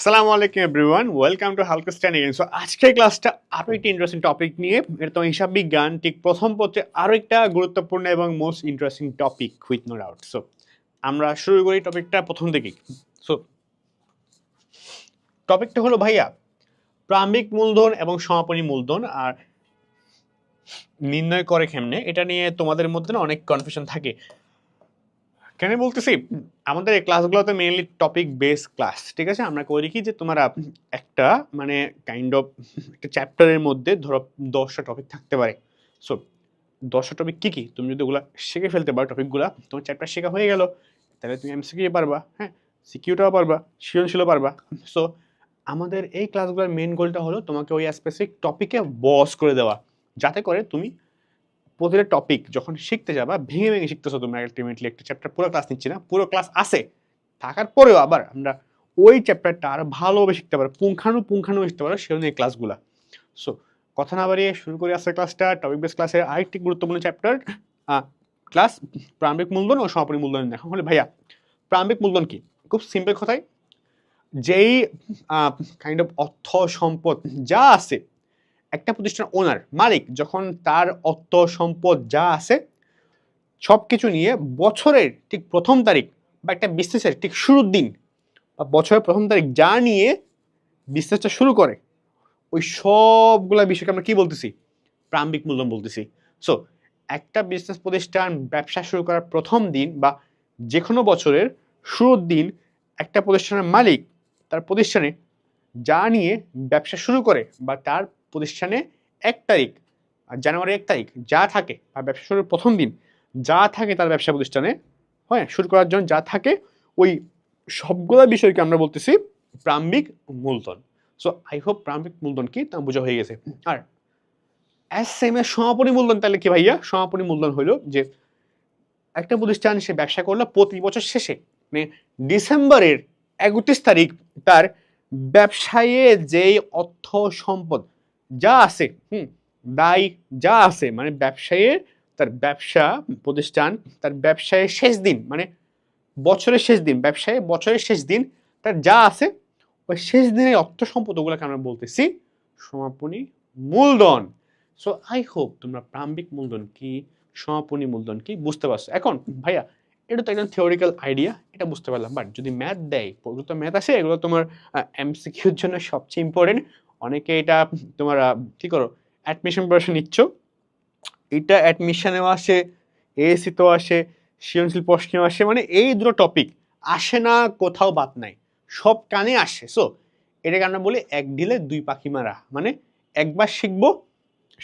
আসসালামু আলাইকুম everyone, welcome to হালকা স্ট্যান্ড এগেইন। সো আজকের ক্লাসটা আরো একটা ইন্টারেস্টিং টপিক নিয়ে। এটা তো হিসাব বিজ্ঞান, ঠিক প্রথম পত্রে আরো একটা গুরুত্বপূর্ণ এবং most interesting topic with no doubt. So আমরা শুরু করি টপিকটা প্রথম থেকেই। সো টপিকটা হলো ভাইয়া প্রারম্ভিক মূলধন এবং সমাপনী মূলধন আর নির্ণয় করে কেমনে, এটা নিয়ে তোমাদের মধ্যে না অনেক কনফিউশন থাকে। কেন বলতেছি, আমাদের এই ক্লাসগুলোতে মেইনলি টপিক বেস ক্লাস, ঠিক আছে? আমরা করি কি যে তোমরা একটা মানে কাইন্ড অফ একটা চ্যাপ্টারের মধ্যে ধরো 10টা টপিক থাকতে পারে। সো 10টা টপিক কি কি তুমি যদি ওগুলা শিখে ফেলতে পারো, টপিকগুলা তোমার চ্যাপ্টার শেখা হয়ে গেল, তাহলে তুমি এমসিকিউ পারবা, হ্যাঁ, সিকিউটাও পারবা, সৃজনশীলও পারবা। সো আমাদের এই ক্লাসগুলোর মেইন গোলটা হলো তোমাকে ওই স্পেসিফিক টপিকে বস করে দেওয়া, যাতে করে তুমি প্রতিটা টপিক যখন শিখতে যাবা ভেঙে ভেঙে শিখতেছো। তোমরা আলটিমেটলি একটা চ্যাপ্টার পুরো ক্লাস নিচ্ছি না, পুরো ক্লাস আছে থাকার পরেও আবার আমরা ওই চ্যাপ্টারটা আরো ভালোভাবে শিখতে পারো, পুঙ্খানু শিখতে পারো সেজন্য এই ক্লাসগুলা। সো কথা না বাড়িয়ে শুরু করি আজকের ক্লাসটা। টপিক বেস ক্লাসের আরেকটি গুরুত্বপূর্ণ চ্যাপ্টার ক্লাস প্রারম্ভিক মূলধন ও সমাপনী মূলধন। এখন হলে ভাইয়া প্রারম্ভিক মূলধন কি? খুব সিম্পল কথায়, যেই কাইন্ড অফ অর্থ সম্পদ যা আছে একটা প্রতিষ্ঠান ওনার মালিক যখন তার অর্থ সম্পদ যা আছে সবকিছু নিয়ে বছরের ঠিক প্রথম তারিখ বা একটা বিজনেসের ঠিক শুরুর দিন বা বছরের প্রথম তারিখ যা নিয়ে বিজনেসটা শুরু করে, ওই সবগুলা বিষয়কে আমরা কি বলতেছি? প্রারম্ভিক মূলধন বলতেছি। সো একটা বিজনেস প্রতিষ্ঠান ব্যবসা শুরু করার প্রথম দিন বা যে কোনো বছরের শুরুর দিন একটা প্রতিষ্ঠানের মালিক তার প্রতিষ্ঠানে যা নিয়ে ব্যবসা শুরু করে বা তার প্রতিষ্ঠানে 1 তারিখ জানুয়ারি 1 তারিখ যা থাকে বা ব্যবসা শুরুর প্রথম দিন যা থাকে তার ব্যবসা প্রতিষ্ঠানে, হ্যাঁ, শুরু করার জন্য যা থাকে, ওই সবগুলো বিষয়কে আমরা বলতেছি প্রারম্ভিক মূলধন। সো আই হোপ প্রারম্ভিক মূলধন কি তা বোঝা হয়ে গেছে। আর এস সেম এর সমাপনী মূলধন তাহলে কি ভাইয়া? সমাপনী মূলধন হলো যে একটা প্রতিষ্ঠান সে ব্যবসা করলো প্রতি বছর শেষে, মানে ডিসেম্বরের 31 তারিখ তার ব্যবসায়ে যেই অর্থ সম্পদ যা আছে, দায় যা আছে, মানে ব্যবসায়ে তার ব্যবসা প্রতিষ্ঠান তার ব্যবসায়ের শেষ দিন, মানে বছরের শেষ দিন, ব্যবসায় বছরের শেষ দিন তার যা আছে ওই শেষ দিনের অর্থ সম্পদ ওগুলোকে আমরা বলতেছি সমাপনী মূলধন। সো আই হোপ তোমরা প্রারম্ভিক মূলধন কি, সমাপনী মূলধন কি বুঝতে পারছো। এখন ভাইয়া এটা তো একদম থিওরিক্যাল আইডিয়া, এটা বুঝতে পারলাম, বাট যদি ম্যাথ দেয়, ওগুলো তো ম্যাথ আসে, এগুলো তোমার এমসিকিউর জন্য সবচেয়ে ইম্পর্টেন্ট। অনেকে এটা তোমার কি করো, অ্যাডমিশন প্রিপারেশন নিচ্ছ, এটা অ্যাডমিশনেও আসে, এএসসিতেও আসে, সৃজনশীল প্রশ্নেও আসে, মানে এই দুটো টপিক আসে না কোথাও, বাদ নাই, সব কানে আসে। সো এটাকে আমরা বলি এক ঢিলে দুই পাখি মারা, মানে একবার শিখবো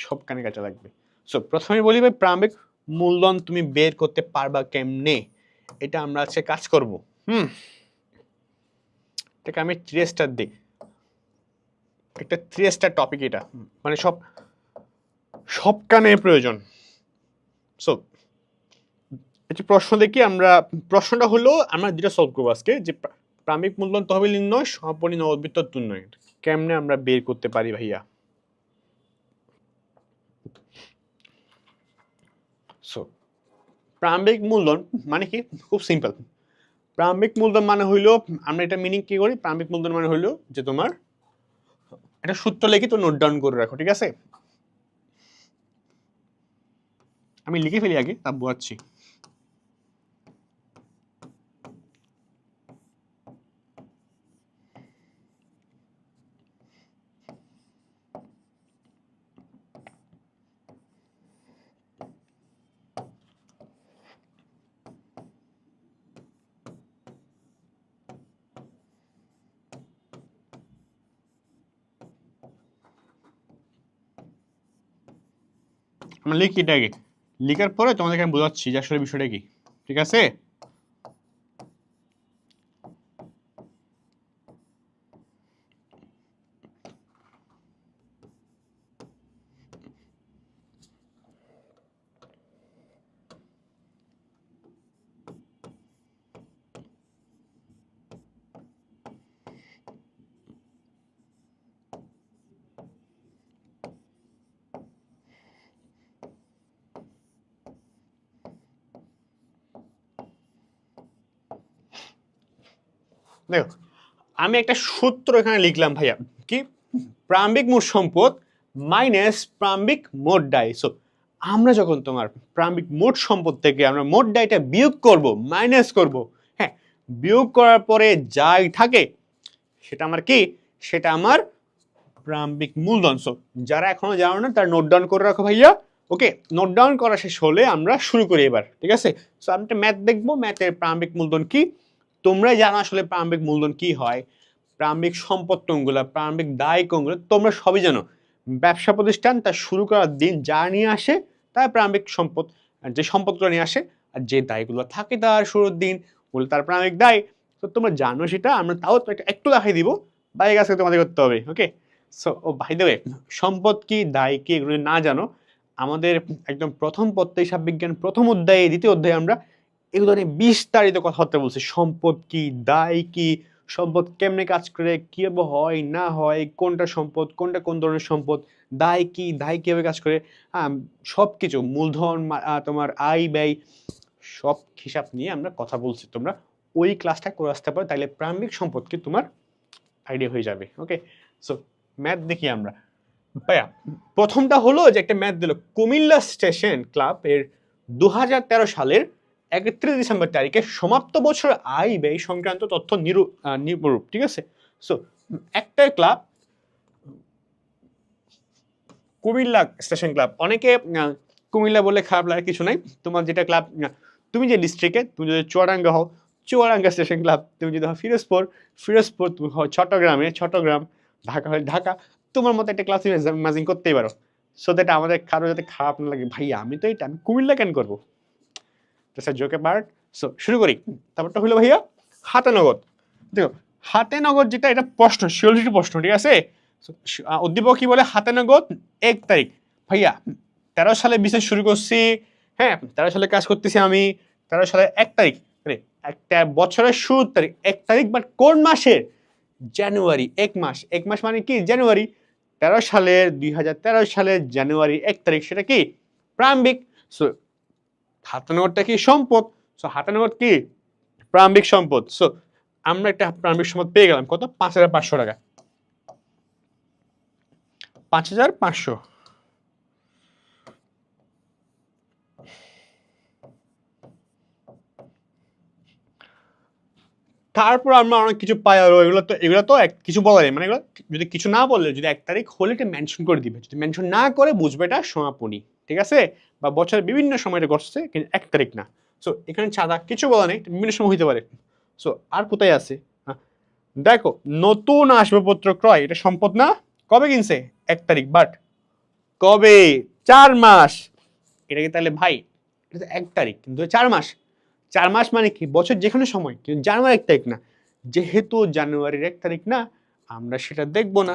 সব কানে কাজে লাগবে। সো প্রথমে বলি ভাই প্রারম্ভিক মূলধন তুমি বের করতে পারবা কেমনে, এটা আমরা আজকে কাজ করব। এটাকে আমি 3 স্টার দিই, একটা 3 স্টার টপিক এটা, মানে সব সব কানে প্রয়োজন। সো একটি প্রশ্ন দেখি আমরা। প্রশ্নটা হলো আমরা যেটা সলভ করবো আজকে, যে প্রারম্ভিক মূলধন তহবিল নির্ণয় সমাপনী নগদ উন্নয়ন কেমনে আমরা বের করতে পারি ভাইয়া। সো প্রারম্ভিক মূলধন মানে কি? খুব সিম্পল। প্রারম্ভিক মূলধন মানে হইলো, আমরা এটা মিনিং কি করি, প্রারম্ভিক মূলধন মানে হইলো যে তোমার একটা সূত্র লিখি তো নোট ডাউন করে রাখো, ঠিক আছে? আমি লিখে ফেলি আগে, তা বোঝাচ্ছি। আমরা লিখি এটা আগে, লিখার পরে তোমাদেরকে আমি বোঝাচ্ছি যে আসলে বিষয়টা কি, ঠিক আছে? দেখো, আমি একটা সূত্র এখানে লিখলাম ভাইয়া, কি প্রারম্ভিক মোট সম্পদ মাইনাস প্রারম্ভিক মোট দায়। সো আমরা যখন তোমার প্রারম্ভিক মোট সম্পদ থেকে আমরা মোট দায়টা বিয়োগ করব, মাইনাস করব, হ্যাঁ, বিয়োগ করার পরে যাই থাকে সেটা আমার কি, সেটা আমার প্রারম্ভিক মূলধন। সো যারা এখনো জানো না তারা নোট ডাউন করে রাখো ভাইয়া। ওকে, নোট ডাউন করা শেষ হলে আমরা শুরু করি এবার, ঠিক আছে? সো আমি একটা ম্যাথ দেখবো, ম্যাথের প্রারম্ভিক মূলধন কি, তোমরা জানো আসলে প্রারম্ভিক মূলধন কি হয়, প্রারম্ভিক সম্পদ কোনগুলো, প্রারম্ভিক দায় কোনগুলো, তোমরা সবই জানো। ব্যবসা প্রতিষ্ঠান তার শুরু করার দিন যা নিয়ে আসে তার প্রারম্ভিক সম্পদ, যে সম্পদগুলো নিয়ে আসে, আর যে দায়গুলো থাকে তার শুরুর দিন বলে তার প্রারম্ভিক দায়। তো তোমরা জানো সেটা, আমরা তাও একটু দেখাই দিব, বাইরে কাছে তোমাদের করতে হবে। Okay, so oh by the way, সম্পদ কি দায় কি এগুলো না জানো, আমাদের একদম প্রথম পত্রে হিসাব বিজ্ঞান প্রথম অধ্যায়ে দ্বিতীয় অধ্যায়ে আমরা এগুলো নিয়ে বিস্তারিত কথাবার্তা বলছি। সম্পদ কি, দায় কি, সম্পদ কেমনে কাজ করে, কিভাবে হয় না হয়, কোনটা সম্পদ, কোনটা কোন ধরনের সম্পদ, দায় কি, দায় কিভাবে কাজ করে, সব কিছু মূলধন, তোমার আয় ব্যয়, সব হিসাব নিয়ে আমরা কথা বলছি। তোমরা ওই ক্লাসটা করে আসতে পারো, তাইলে প্রারম্ভিক সম্পদ কি তোমার আইডিয়া হয়ে যাবে। ওকে, সো ম্যাথ দেখি আমরা ভাইয়া। প্রথমটা হলো যে একটা ম্যাথ দিল, কুমিল্লা স্টেশন ক্লাব এর 2013 সালের 31 ডিসেম্বর তারিখে সমাপ্ত বছর আয় ব্যয় সংক্রান্ত তথ্য নিরূপ, ঠিক আছে? সো একটা ক্লাব কুমিল্লা স্টেশন ক্লাব, অনেকে কুমিল্লা বলে খারাপ লাগে কিছু নাই, তোমার যেটা ক্লাব, তুমি যে ডিস্ট্রিক্টে, তুমি যদি চুয়াডাঙ্গা হও চুয়াডাঙ্গা স্টেশন ক্লাব, তুমি যদি হও ফিরোজপুর তুমি হও চট্টগ্রাম, ঢাকা হয় ঢাকা, তোমার মতো একটা ক্লাস ইমাজিন করতেই পারো। সো দ্যাট আমাদের কারো যাতে খারাপ না লাগে, ভাই আমি তো এটা আমি কুমিল্লা কেন করবো, জোকে পার্ট। সো শুরু করি। তারপরটা হলো ভাইয়া হাতে নগদ। দেখো হাতে নগদ যেটা, এটা প্রশ্ন, শিওরিটি প্রশ্ন, ঠিক আছে? উদ্দীপক কি বলে, হাতে নগদ 1 তারিখ। ভাইয়া 13 সালে বিশেষ শুরু করছি, হ্যাঁ 13 সালে কাজ করতেছি আমি, 13 সালে 1 তারিখ, মানে একটা বছরের শুরুর তারিখ 1 তারিখ, বাট কোন মাসের, জানুয়ারি। 1 মাস মানে কি, জানুয়ারি। 2013 সালের জানুয়ারি 1 তারিখ, সেটা কি প্রারম্ভিক। সো হাতে নগদটা কি সম্পদ, সো হাতে নগদ কি প্রারম্ভিক সম্পদ। সো আমরা একটা প্রারম্ভিক সম্পদ পেয়ে গেলাম, কত, 5,500 টাকা, 5,500। তারপর আমরা অনেক কিছু পাই, আর এগুলো তো কিছু বলা নেই, মানে এগুলো যদি কিছু না বললে, যদি 1 তারিখ হলে এটা মেনশন করে দিবে, যদি মেনশন না করে বুঝবে এটা সমাপনী, ঠিক আছে? বা বছরের বিভিন্ন সময় এটা ঘটছে, কিন্তু 1 তারিখ না। সো এখানে ছাড়া কিছু বলা নেই, বিভিন্ন সময় হইতে পারে। সো আর কোথায় আছে, দেখো নতুন আসবাবপত্র ক্রয়, এটা সম্পদ না, কবে কিনছে, 1 তারিখ, বাট কবে, 4 মাস। এটা কি তাহলে ভাই, এটা তো 1 তারিখ কিন্তু 4 মাস, 4 মাস মানে কি বছর যেখানে সময়, কিন্তু জানুয়ারি 1 তারিখ না, যেহেতু জানুয়ারির 1 তারিখ না, আমরা সেটা দেখবো না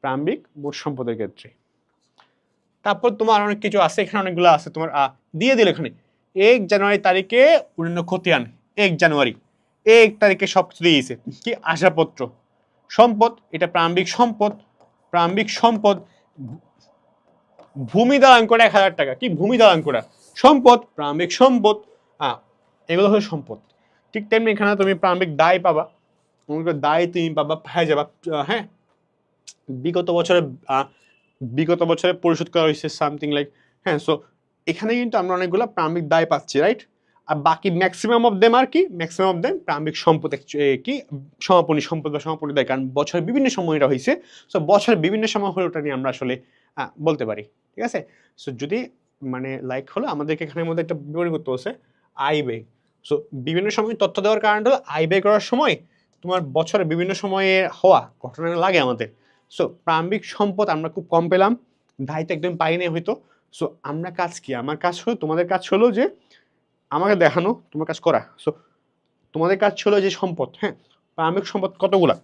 প্রারম্ভিক মোট সম্পদের ক্ষেত্রে। তারপর তোমার অনেক কিছু আছে, এখানে অনেকগুলো আছে তোমার দিয়ে দিল এখানে, 1 জানুয়ারি তারিখে অন্যান্য খতিয়ান, 1 জানুয়ারি 1 তারিখে সব কিছু দিয়েছে, কি আসবাবপত্র সম্পদ, এটা প্রারম্ভিক সম্পদ। প্রারম্ভিক সম্পদ, ভূমি দালাঙ্কটা 1,000 টাকা, কি ভূমি দালাঙ্কটা সম্পদ, প্রারম্ভিক সম্পদ, এগুলো হলো সম্পদ। ঠিক তেমনি এখানে তুমি প্রারম্ভিক দায় পাবা, দায় তুমি পাবা হয়ে যাবা, হ্যাঁ বিগত বছরে পরিশোধ করা হয়েছে সামথিং লাইক, হ্যাঁ। সো এখানে কিন্তু আমরা অনেকগুলো প্রারম্ভিক দায় পাচ্ছি, রাইট? আর বাকি ম্যাক্সিমাম অফ দেম আর কি, ম্যাক্সিমাম অফ দেম প্রারম্ভিক সম্পদ, কি সমাপনী সম্পদ বা সমাপনী দায়, কারণ বছরের বিভিন্ন সময় এটা হয়েছে। সো বছরের বিভিন্ন সময় হলে ওটা নিয়ে আমরা আসলে বলতে পারি, ঠিক আছে? সো যদি মানে লাইক হলো আমাদেরকে এখানের মধ্যে একটা বিবরণ করতে হচ্ছে আয় ব্যয়। সো বিভিন্ন সময় তথ্য দেওয়ার কারণ হলো আয় ব্যয় করার সময় তোমার বছরের বিভিন্ন সময়ে হওয়া ঘটনা লাগে আমাদের। সো প্রারম্ভিক সম্পদ আমরা খুব কম পেলাম, দায়িত্ব একদম পাইনি হয়তো। সো আমরা কাজ কি, আমার কাজ হলো, তোমাদের কাজ হলো যে আমাকে দেখানো, তোমার কাজ করা। সো তোমাদের কাজ ছিল যে সম্পদ, হ্যাঁ প্রারম্ভিক সম্পদ কতগুলা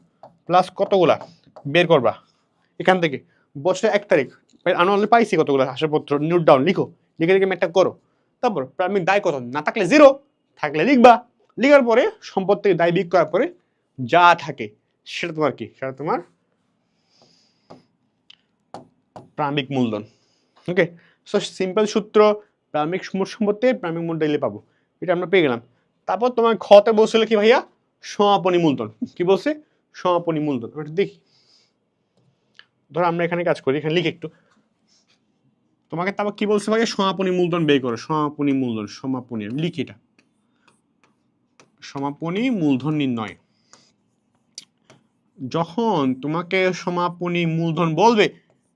প্লাস কতগুলা বের করবা এখান থেকে, বছরের 1 তারিখ আমি অলরেডি পাইছি কতগুলো আসবাবপত্র, নোট ডাউন, লিখে লিখে ম্যাটটা করো। তারপর প্রারম্ভিক দায় কত, না থাকলে 0, থাকলে লিখবা, লিখার পরে সম্পদ থেকে দায় বিয়োগ করার পরে যা থাকে সেটা তোমার কি, সেটা তোমার প্রারম্ভিক মূলধন। ওকে, সো সিম্পল সূত্র, প্রারম্ভিক মোট সম্পদ থেকে প্রারম্ভিক মূলধন দিলে পাবো, এটা আমরা পেয়ে গেলাম। তারপর তোমার খতে বলছিল কি ভাইয়া, সমাপনী মূলধন। কি বলছে? সমাপনী মূলধন। ওটা দেখি, ধরো আমরা এখানে কাজ করি, এখানে লিখি একটু। তোমাকে তারপর কি বলছে ভাই? সমাপনী মূলধন বের করো। সমাপনী মূলধন, সমাপনী, আমি লিখি এটা, সমাপনী মূলধন নির্ণয়। যখন তোমাকে সমাপনী মূলধন বলবে,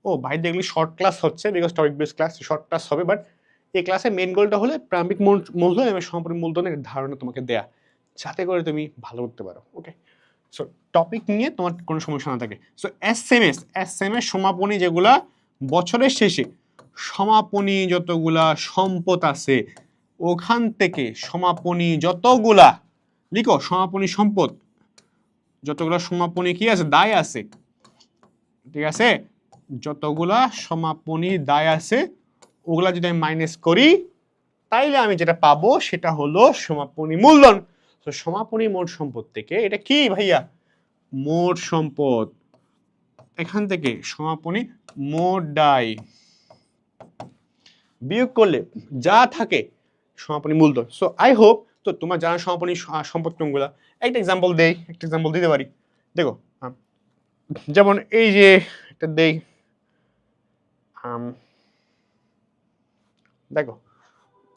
ও ভাই দেখলি শর্ট ক্লাস হচ্ছে, because topic base class, short class হবে, বাট এই ক্লাসের মেন গোলটা হলে প্রারম্ভিক মূলধন এবং সমাপনী মূলধনের ধারণা তোমাকে দেয়া, যাতে করে তুমি ভালো করতে পারো। ওকে, সো টপিক নিয়ে তোমার কোনো সমস্যা না থাকে। সো এস এম এস সমাপনী যেগুলা বছরের শেষে সমাপনী যতগুলা সম্পদ আছে ওখান থেকে সমাপনী যতগুলা, লিখো সমাপনী সম্পদ যতগুলা সমাপনী কি আছে, দায় আছে, ঠিক আছে, যতগুলা সমাপনী দায় আছে ওগুলা যদি আমি মাইনাস করি তাইলে আমি যেটা পাবো সেটা হলো সমাপনী মূলধন। তো সমাপনী মোট সম্পদ থেকে এটা কি ভাইয়া? মোট সম্পদ। এখান থেকে সমাপনী মোট দায় বিয়োগ করলে যা থাকে সমাপনী মূলধন। সো আই হোপ তো তোমার জানা সমাপনী সম্পদ কোনগুলা। একটা এক্সাম্পল দিতে পারি। দেখো যেমন এই যে একটা দেই, দেখো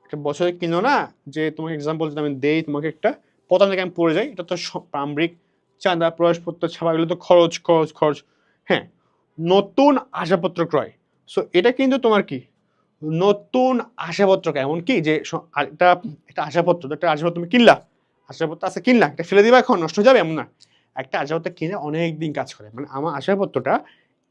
একটা বছরে কিনো না, যে তোমাকে এক্সাম্পল যদি আমি দেই তোমাকে একটা, প্রথম থেকে আমি পড়ে যাই, এটা তো প্রারম্ভিক চাঁদা, প্রবেশপত্র ছাপা, এগুলো তো খরচ খরচ খরচ। হ্যাঁ, নতুন আসবাবপত্র ক্রয়। সো এটা কিন্তু তোমার কি নতুন আসবাবপত্র, এমন কি যে একটা আসবাবপত্র, তুমি কিনলা, আসবাবপত্র আছে কিনলা, এটা ফেলে দিবা এখন নষ্ট হয়ে যাবে এমন না। একটা আসবাবপত্র কিনে অনেক দিন কাজ করে, মানে আমার আসবাবপত্রটা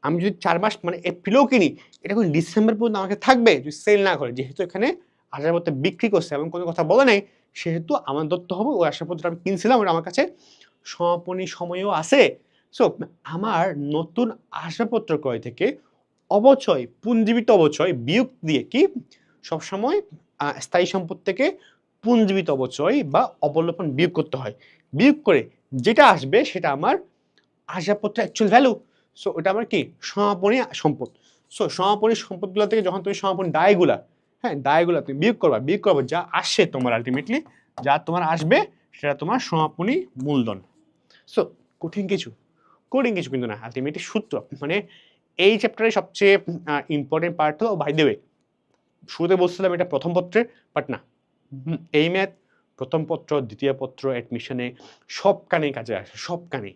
আমি যদি 4 মাস মানে এপ্রিলেও কিনি, এটা এখন ডিসেম্বর পর্যন্ত আমাকে থাকবে যদি সেল না করে। যেহেতু এখানে আসবাবপত্র বিক্রি করছে এবং কোনো কথা বলে নাই, সেহেতু আমার ধরতে হবে ওই আসবাবপত্র আমি কিনছিলাম ওটা আমার কাছে সমাপনী সময়ও আছে। সো আমার নতুন আসবাবপত্র ক্রয় থেকে অবচয়, পুঞ্জীবিত অবচয় বিয়োগ দিয়ে কি সবসময় স্থায়ী সম্পদ থেকে পুঞ্জীবিত অবচয় বা অবলোপন বিয়োগ করতে হয়। বিয়োগ করে যেটা আসবে সেটা আমার আসবাবপত্র অ্যাকচুয়াল ভ্যালু। সো ওটা আমার কি সমাপনী সম্পদ। সো সমাপনী সম্পদগুলো থেকে যখন তুমি সমাপনী দায়গুলা, হ্যাঁ দায়গুলা তুমি বিয়োগ করবা যা আসে তোমার, আলটিমেটলি যা তোমার আসবে সেটা তোমার সমাপনী মূলধন। সো কঠিন কিছু কিন্তু না, আলটিমেটলি সূত্র। মানে এই চ্যাপ্টারের সবচেয়ে ইম্পর্টেন্ট পার্ট হলো, বাই দ্য ওয়ে শুরুতে বলছিলাম এটা প্রথম পত্রে, বাট না, এই ম্যাথ প্রথম পত্র, দ্বিতীয় পত্র, অ্যাডমিশনে সবখানেই কাজে আসে, সবখানেই।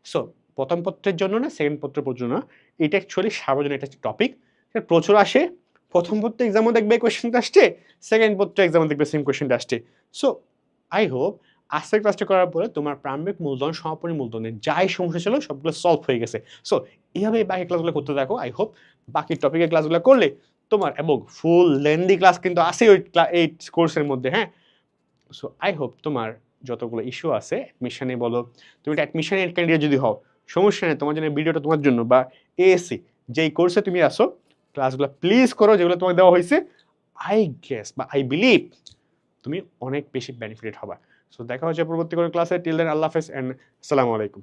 সো প্রথম পত্রের জন্য না, সেকেন্ড পত্রের জন্য না, এটা অ্যাকচুয়ালি সার্বজনীন একটা টপিক, প্রচুর আসে। প্রথম পত্র এক্সামও দেখবে কোয়েশ্চেনটা আসছে, সেকেন্ড পত্র এক্সামও দেখবে সেম কোয়েশ্চেনটা আসছে। সো আই হোপ আজকের ক্লাসটা করার পরে তোমার প্রারম্ভিক মূলধন, সমাপনী মূলধনের যাই সমস্যা ছিল সবগুলো সলভ হয়ে গেছে। সো এইভাবে বাকি ক্লাসগুলো করতে থাকো। আই হোপ বাকি টপিকের ক্লাসগুলো করলে তোমার, এবং ফুল লেন্দি ক্লাস কিন্তু আছে ওই এই কোর্সের মধ্যে, হ্যাঁ। সো আই হোপ তোমার যতগুলো ইস্যু আছে অ্যাডমিশনে বলো, তুমি একটা অ্যাডমিশনের ক্যান্ডিডেট যদি হও, সমস্যা নেই, তোমার জন্য ভিডিওটা তোমার জন্য, বা এএসসি যেই কোর্সে তুমি আসো ক্লাসগুলো প্লিজ করো যেগুলো তোমাকে দেওয়া হয়েছে। আই গেস বা আই বিলিভ তুমি অনেক বেশি বেনিফিটেড হবা। সো দেখা হচ্ছে পরবর্তী কোনো ক্লাসে। টিল দেন আল্লাহ হাফেজ এন্ড আসসালামু আলাইকুম।